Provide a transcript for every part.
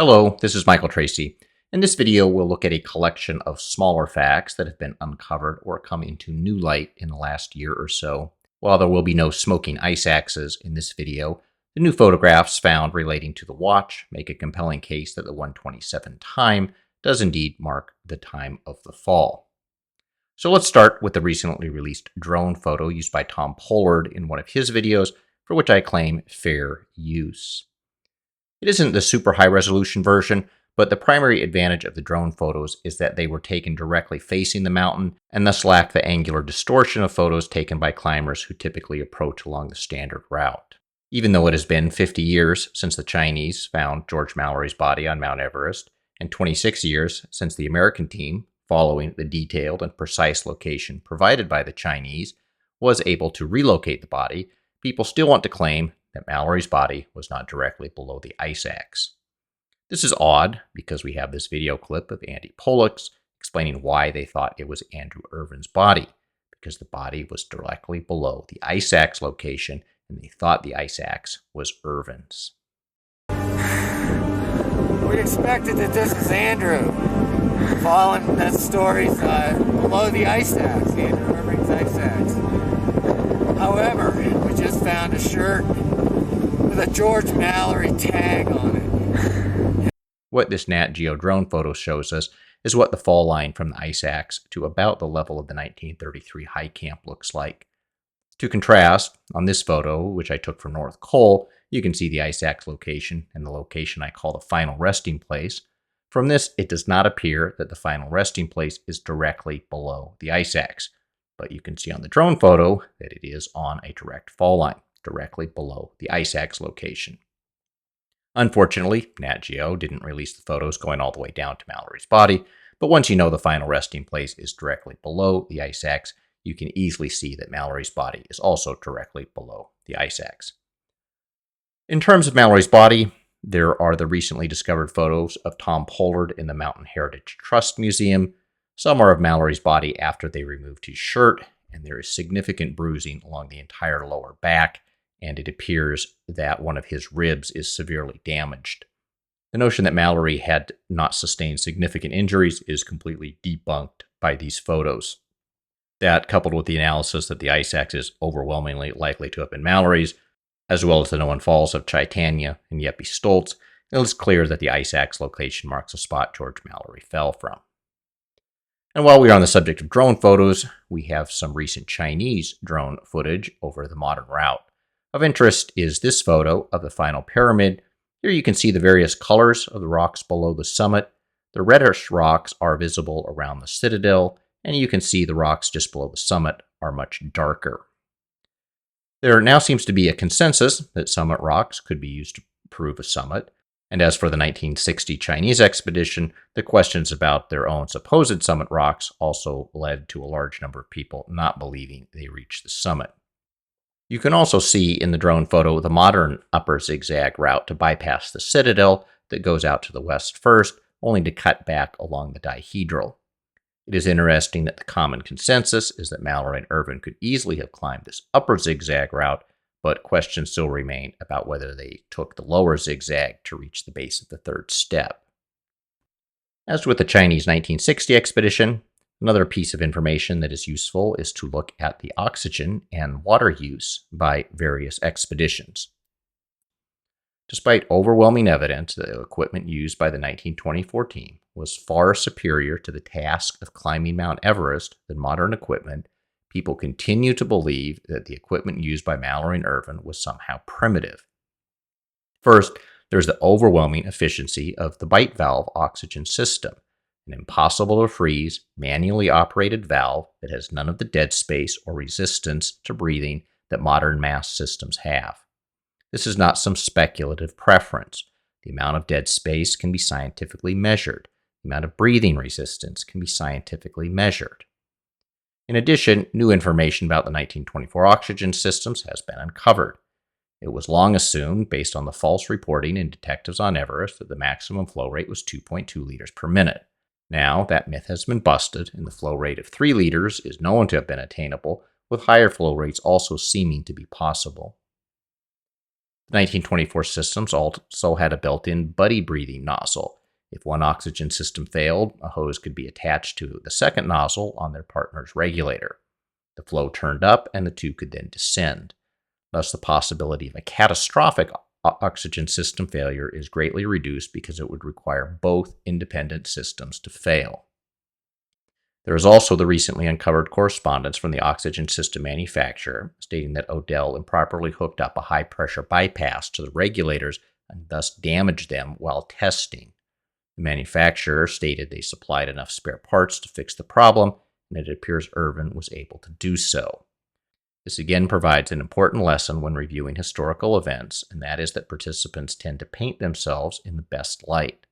Hello, this is Michael Tracy. In this video, we'll look at a collection of smaller facts that have been uncovered or come into new light in the last year or so. While there will be no smoking ice axes in this video, the new photographs found relating to the watch make a compelling case that the 1:27 time does indeed mark the time of the fall. So let's start with the recently released drone photo used by Tom Pollard in one of his videos, for which I claim fair use. It isn't the super high resolution version, but the primary advantage of the drone photos is that they were taken directly facing the mountain and thus lack the angular distortion of photos taken by climbers who typically approach along the standard route. Even though it has been 50 years since the Chinese found George Mallory's body on Mount Everest, and 26 years since the American team, following the detailed and precise location provided by the Chinese, was able to relocate the body, people still want to claim that Mallory's body was not directly below the ice axe. This is odd because we have this video clip of Andy Pollux explaining why they thought it was Andrew Irvine's body, because the body was directly below the ice axe location and they thought the ice axe was Irvine's. We expected that this is Andrew, following that story's below the ice axe, Andrew Irvine's ice axe. However, we just found a shirt with a George Mallory tag on it. What this Nat Geo drone photo shows us is what the fall line from the ice axe to about the level of the 1933 high camp looks like. To contrast, on this photo, which I took from North Col, you can see the ice axe location and the location I call the final resting place. From this, it does not appear that the final resting place is directly below the ice axe, but you can see on the drone photo that it is on a direct fall line, directly below the ice axe location. Unfortunately, Nat Geo didn't release the photos going all the way down to Mallory's body, but once you know the final resting place is directly below the ice axe, you can easily see that Mallory's body is also directly below the ice axe. In terms of Mallory's body, there are the recently discovered photos of Tom Pollard in the Mountain Heritage Trust Museum. Some are of Mallory's body after they removed his shirt, and there is significant bruising along the entire lower back, and it appears that one of his ribs is severely damaged. The notion that Mallory had not sustained significant injuries is completely debunked by these photos. That, coupled with the analysis that the ice axe is overwhelmingly likely to have been Mallory's, as well as the known falls of Chitania and Jeppe Stoltz, it is clear that the ice axe location marks a spot George Mallory fell from. And while we are on the subject of drone photos, we have some recent Chinese drone footage over the modern route. Of interest is this photo of the final pyramid. Here you can see the various colors of the rocks below the summit. The reddish rocks are visible around the citadel, and you can see the rocks just below the summit are much darker. There now seems to be a consensus that summit rocks could be used to prove a summit, and as for the 1960 Chinese expedition, the questions about their own supposed summit rocks also led to a large number of people not believing they reached the summit. You can also see in the drone photo the modern upper zigzag route to bypass the citadel that goes out to the west first, only to cut back along the dihedral. It is interesting that the common consensus is that Mallory and Irvine could easily have climbed this upper zigzag route, but questions still remain about whether they took the lower zigzag to reach the base of the third step. As with the Chinese 1960 expedition, another piece of information that is useful is to look at the oxygen and water use by various expeditions. Despite overwhelming evidence that the equipment used by the 1924 team was far superior to the task of climbing Mount Everest than modern equipment, people continue to believe that the equipment used by Mallory and Irvine was somehow primitive. First, there's the overwhelming efficiency of the bite valve oxygen system, an impossible to freeze, manually operated valve that has none of the dead space or resistance to breathing that modern mass systems have. This is not some speculative preference. The amount of dead space can be scientifically measured. The amount of breathing resistance can be scientifically measured. In addition, new information about the 1924 oxygen systems has been uncovered. It was long assumed, based on the false reporting in Detectives on Everest, that the maximum flow rate was 2.2 liters per minute. Now, that myth has been busted, and the flow rate of 3 liters is known to have been attainable, with higher flow rates also seeming to be possible. The 1924 systems also had a built-in buddy breathing nozzle. If one oxygen system failed, a hose could be attached to the second nozzle on their partner's regulator. The flow turned up and the two could then descend. Thus, the possibility of a catastrophic oxygen system failure is greatly reduced because it would require both independent systems to fail. There is also the recently uncovered correspondence from the oxygen system manufacturer stating that Odell improperly hooked up a high-pressure bypass to the regulators and thus damaged them while testing. The manufacturer stated they supplied enough spare parts to fix the problem, and it appears Irvine was able to do so. This again provides an important lesson when reviewing historical events, and that is that participants tend to paint themselves in the best light.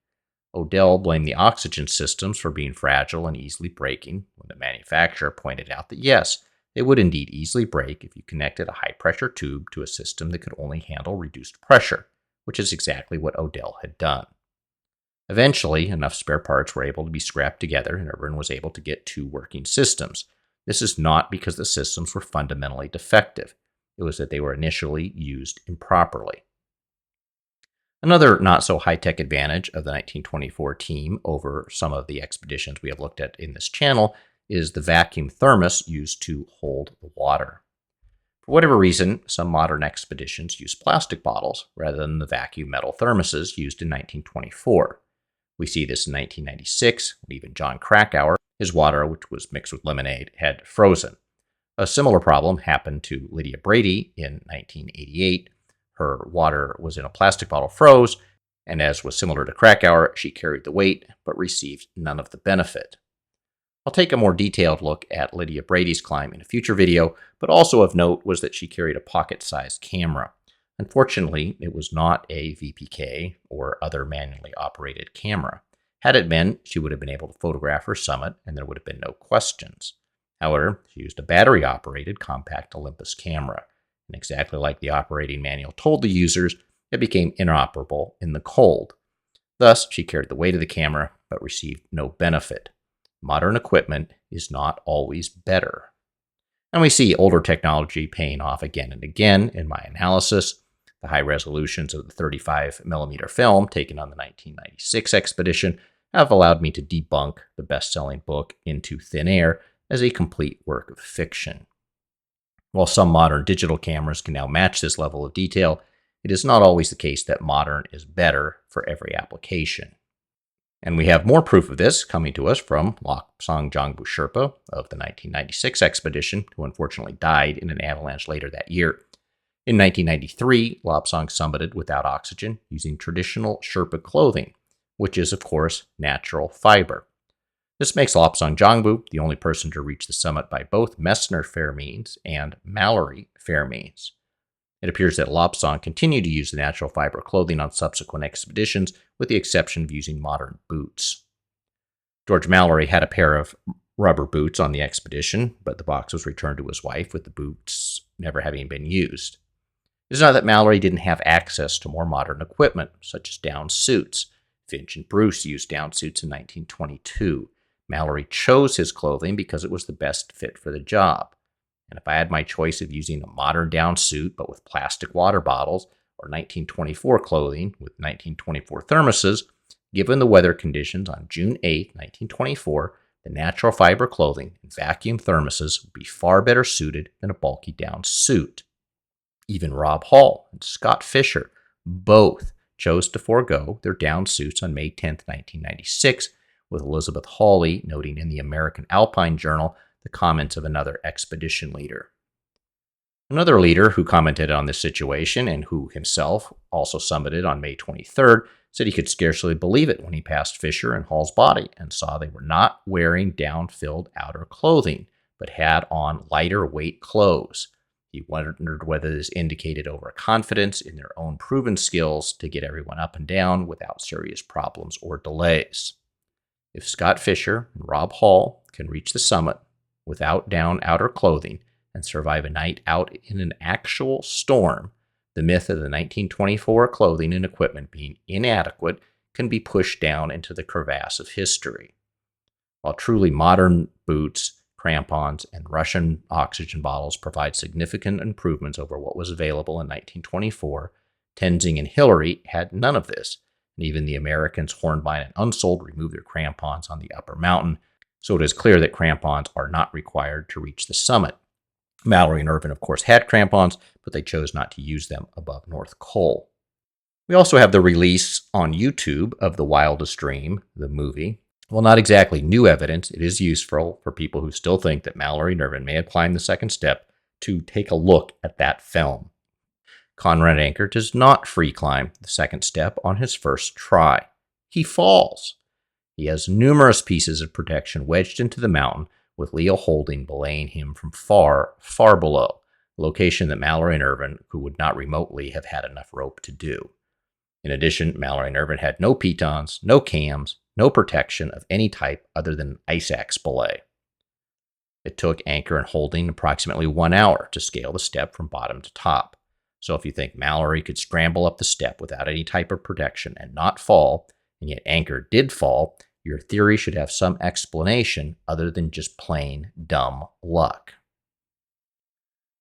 Odell blamed the oxygen systems for being fragile and easily breaking, when the manufacturer pointed out that yes, they would indeed easily break if you connected a high-pressure tube to a system that could only handle reduced pressure, which is exactly what Odell had done. Eventually, enough spare parts were able to be scrapped together, and Irvine was able to get two working systems. This is not because the systems were fundamentally defective. It was that they were initially used improperly. Another not-so-high-tech advantage of the 1924 team over some of the expeditions we have looked at in this channel is the vacuum thermos used to hold the water. For whatever reason, some modern expeditions use plastic bottles rather than the vacuum metal thermoses used in 1924. We see this in 1996, when even John Krakauer, his water, which was mixed with lemonade, had frozen. A similar problem happened to Lydia Brady in 1988. Her water was in a plastic bottle, froze, and as was similar to Krakauer, she carried the weight but received none of the benefit. I'll take a more detailed look at Lydia Brady's climb in a future video, but also of note was that she carried a pocket-sized camera. Unfortunately, it was not a VPK or other manually operated camera. Had it been, she would have been able to photograph her summit and there would have been no questions. However, she used a battery-operated compact Olympus camera, and exactly like the operating manual told the users, it became inoperable in the cold. Thus, she carried the weight of the camera but received no benefit. Modern equipment is not always better. And we see older technology paying off again and again in my analysis. The high resolutions of the 35mm film taken on the 1996 expedition have allowed me to debunk the best-selling book Into Thin Air as a complete work of fiction. While some modern digital cameras can now match this level of detail, it is not always the case that modern is better for every application. And we have more proof of this coming to us from Lobsang Jangbu Sherpa of the 1996 expedition, who unfortunately died in an avalanche later that year. In 1993, Lobsang summited without oxygen using traditional Sherpa clothing, which is, of course, natural fiber. This makes Lobsang Jangbu the only person to reach the summit by both Messner fair means and Mallory fair means. It appears that Lobsang continued to use the natural fiber clothing on subsequent expeditions, with the exception of using modern boots. George Mallory had a pair of rubber boots on the expedition, but the box was returned to his wife with the boots never having been used. It is not that Mallory didn't have access to more modern equipment, such as down suits. Finch and Bruce used down suits in 1922. Mallory chose his clothing because it was the best fit for the job. And if I had my choice of using a modern down suit but with plastic water bottles, or 1924 clothing with 1924 thermoses, given the weather conditions on June 8, 1924, the natural fiber clothing and vacuum thermoses would be far better suited than a bulky down suit. Even Rob Hall and Scott Fisher both chose to forego their down suits on May 10, 1996, with Elizabeth Hawley noting in the American Alpine Journal the comments of another expedition leader. Another leader who commented on this situation and who himself also summited on May 23rd said he could scarcely believe it when he passed Fisher and Hall's body and saw they were not wearing down-filled outer clothing, but had on lighter weight clothes. He wondered whether this indicated overconfidence in their own proven skills to get everyone up and down without serious problems or delays. If Scott Fisher and Rob Hall can reach the summit without down outer clothing and survive a night out in an actual storm, the myth of the 1924 clothing and equipment being inadequate can be pushed down into the crevasse of history. While truly modern boots, crampons, and Russian oxygen bottles provide significant improvements over what was available in 1924, Tenzing and Hillary had none of this, and even the Americans Hornbein and Unsold removed their crampons on the upper mountain, so it is clear that crampons are not required to reach the summit. Mallory and Irvine, of course, had crampons, but they chose not to use them above North Col. We also have the release on YouTube of The Wildest Dream, the movie. While not exactly new evidence, it is useful for people who still think that Mallory and Irvine may have climbed the second step to take a look at that film. Conrad Anker does not free climb the second step on his first try. He falls. He has numerous pieces of protection wedged into the mountain, with Leo Holding belaying him from far, far below, a location that Mallory and Irvine, who would not remotely have had enough rope to do. In addition, Mallory and Irvine had no pitons, no cams, no protection of any type other than ice axe belay. It took Anker and Holding approximately 1 hour to scale the step from bottom to top. So if you think Mallory could scramble up the step without any type of protection and not fall, and yet Anker did fall, your theory should have some explanation other than just plain dumb luck.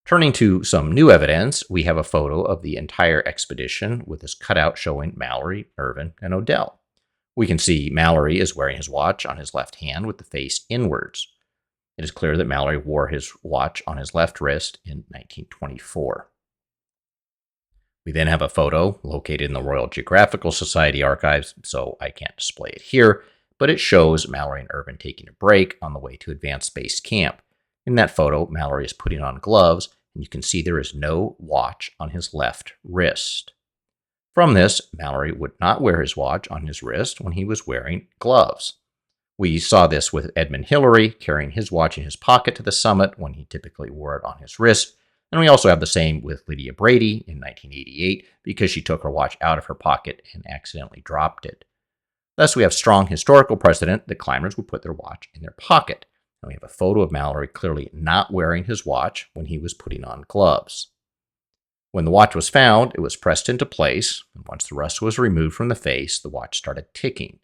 Turning to some new evidence, we have a photo of the entire expedition with this cutout showing Mallory, Irvine, and Odell. We can see Mallory is wearing his watch on his left hand with the face inwards. It is clear that Mallory wore his watch on his left wrist in 1924. We then have a photo located in the Royal Geographical Society archives, so I can't display it here, but it shows Mallory and Irvine taking a break on the way to Advanced Base Camp. In that photo, Mallory is putting on gloves, and you can see there is no watch on his left wrist. From this, Mallory would not wear his watch on his wrist when he was wearing gloves. We saw this with Edmund Hillary carrying his watch in his pocket to the summit when he typically wore it on his wrist. And we also have the same with Lydia Brady in 1988 because she took her watch out of her pocket and accidentally dropped it. Thus, we have strong historical precedent that climbers would put their watch in their pocket. And we have a photo of Mallory clearly not wearing his watch when he was putting on gloves. When the watch was found, it was pressed into place, and once the rust was removed from the face, the watch started ticking.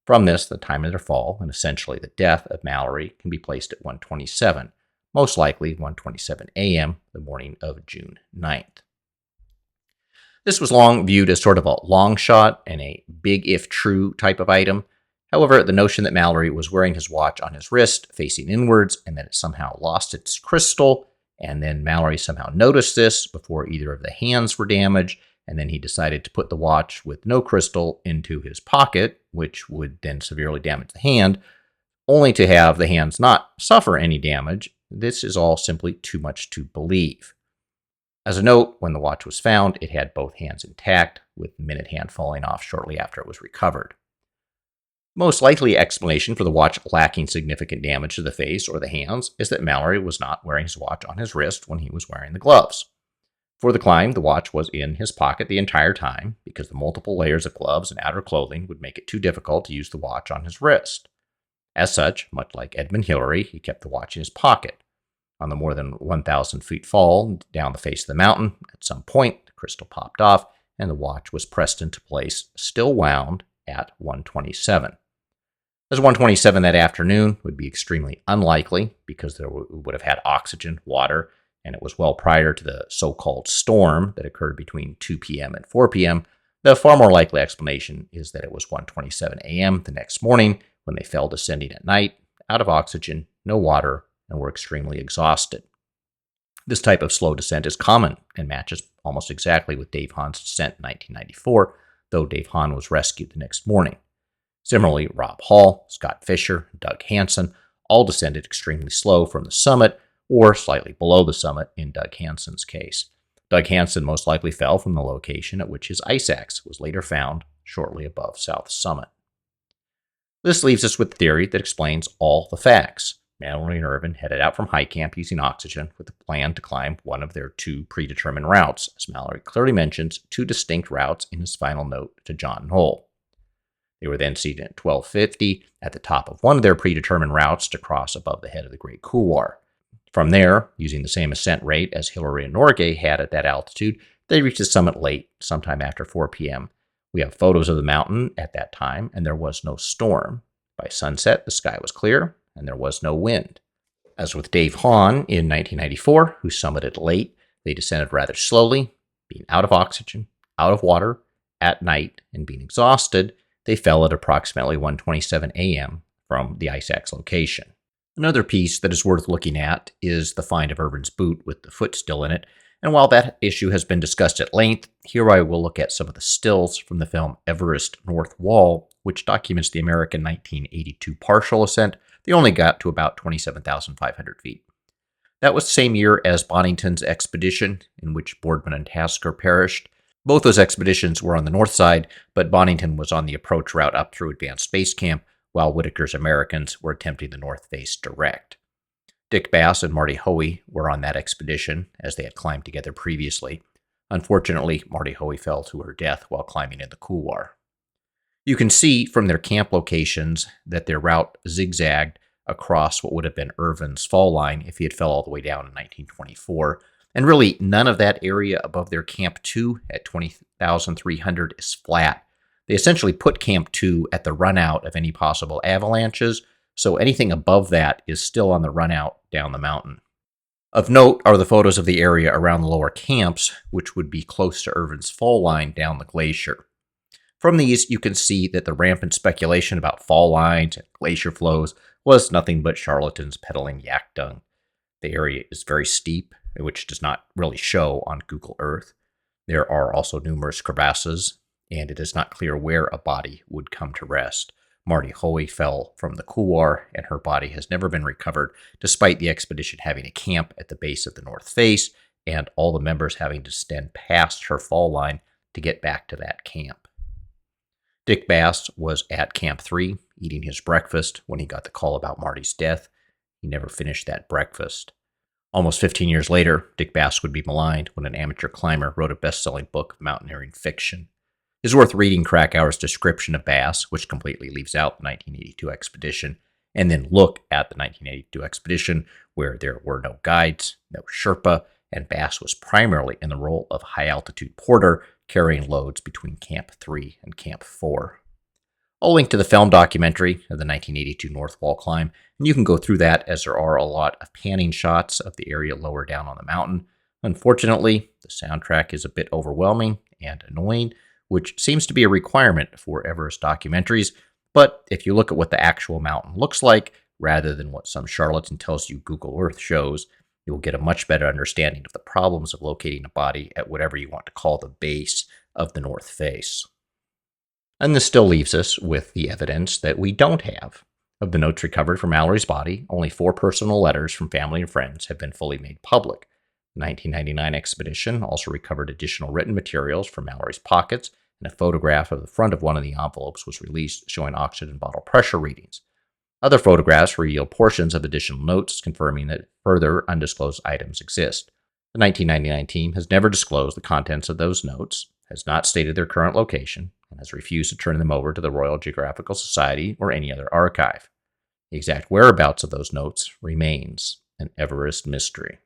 From this, the time of their fall, and essentially the death of Mallory, can be placed at 1:27. Most likely 1:27 a.m., the morning of June 9th. This was long viewed as sort of a long shot and a big if true type of item. However, the notion that Mallory was wearing his watch on his wrist facing inwards and that it somehow lost its crystal, and then Mallory somehow noticed this before either of the hands were damaged, and then he decided to put the watch with no crystal into his pocket, which would then severely damage the hand, only to have the hands not suffer any damage. This is all simply too much to believe. As a note, when the watch was found, it had both hands intact, with the minute hand falling off shortly after it was recovered. Most likely explanation for the watch lacking significant damage to the face or the hands is that Mallory was not wearing his watch on his wrist when he was wearing the gloves. For the climb, the watch was in his pocket the entire time because the multiple layers of gloves and outer clothing would make it too difficult to use the watch on his wrist. As such, much like Edmund Hillary, he kept the watch in his pocket. On the more than 1,000 feet fall down the face of the mountain, at some point, the crystal popped off and the watch was pressed into place, still wound at 1:27. As 1:27 that afternoon would be extremely unlikely because there would have had oxygen, water, and it was well prior to the so-called storm that occurred between 2 p.m. and 4 p.m., the far more likely explanation is that it was 1:27 a.m. the next morning when they fell descending at night, out of oxygen, no water, and were extremely exhausted. This type of slow descent is common and matches almost exactly with Dave Hahn's descent in 1994, though Dave Hahn was rescued the next morning. Similarly, Rob Hall, Scott Fisher, and Doug Hansen all descended extremely slow from the summit or slightly below the summit in Doug Hansen's case. Doug Hansen most likely fell from the location at which his ice axe was later found shortly above South Summit. This leaves us with the theory that explains all the facts. Mallory and Irvine headed out from high camp using oxygen with a plan to climb one of their two predetermined routes, as Mallory clearly mentions two distinct routes in his final note to John Knoll. They were then seated at 1250 at the top of one of their predetermined routes to cross above the head of the Great Couloir. From there, using the same ascent rate as Hillary and Norgay had at that altitude, they reached the summit late, sometime after 4 p.m. We have photos of the mountain at that time, and there was no storm. By sunset, the sky was clear, and there was no wind. As with Dave Hahn in 1994, who summited late, they descended rather slowly, being out of oxygen, out of water at night and being exhausted, they fell at approximately 1:27 a.m. from the ice axe location. Another piece that is worth looking at is the find of Irvine's boot with the foot still in it, and while that issue has been discussed at length, here I will look at some of the stills from the film Everest North Wall, which documents the American 1982 partial ascent. They only got to about 27,500 feet. That was the same year as Bonington's expedition, in which Boardman and Tasker perished. Both those expeditions were on the north side, but Bonington was on the approach route up through Advanced Space Camp, while Whitaker's Americans were attempting the north face direct. Dick Bass and Marty Hoey were on that expedition, as they had climbed together previously. Unfortunately, Marty Hoey fell to her death while climbing in the couloir. You can see from their camp locations that their route zigzagged across what would have been Irvine's fall line if he had fell all the way down in 1924. And really, none of that area above their Camp 2 at 20,300 is flat. They essentially put Camp 2 at the run out of any possible avalanches, so anything above that is still on the run out down the mountain. Of note are the photos of the area around the lower camps, which would be close to Irvine's fall line down the glacier. From these, you can see that the rampant speculation about fall lines and glacier flows was nothing but charlatans peddling yak dung. The area is very steep, which does not really show on Google Earth. There are also numerous crevasses, and it is not clear where a body would come to rest. Marty Hoey fell from the couloir, and her body has never been recovered, despite the expedition having a camp at the base of the north face, and all the members having to stand past her fall line to get back to that camp. Dick Bass was at Camp 3, eating his breakfast when he got the call about Marty's death. He never finished that breakfast. Almost 15 years later, Dick Bass would be maligned when an amateur climber wrote a best-selling book of mountaineering fiction. It's worth reading Krakauer's description of Bass, which completely leaves out the 1982 expedition, and then look at the 1982 expedition, where there were no guides, no Sherpa, and Bass was primarily in the role of high-altitude porter, carrying loads between Camp 3 and Camp 4. I'll link to the film documentary of the 1982 North Wall climb, and you can go through that as there are a lot of panning shots of the area lower down on the mountain. Unfortunately, the soundtrack is a bit overwhelming and annoying, which seems to be a requirement for Everest documentaries, but if you look at what the actual mountain looks like, rather than what some charlatan tells you Google Earth shows, you will get a much better understanding of the problems of locating a body at whatever you want to call the base of the north face. And this still leaves us with the evidence that we don't have. Of the notes recovered from Mallory's body, only 4 personal letters from family and friends have been fully made public. The 1999 expedition also recovered additional written materials from Mallory's pockets, and a photograph of the front of one of the envelopes was released showing oxygen bottle pressure readings. Other photographs reveal portions of additional notes confirming that further undisclosed items exist. The 1999 team has never disclosed the contents of those notes, has not stated their current location, and has refused to turn them over to the Royal Geographical Society or any other archive. The exact whereabouts of those notes remains an Everest mystery.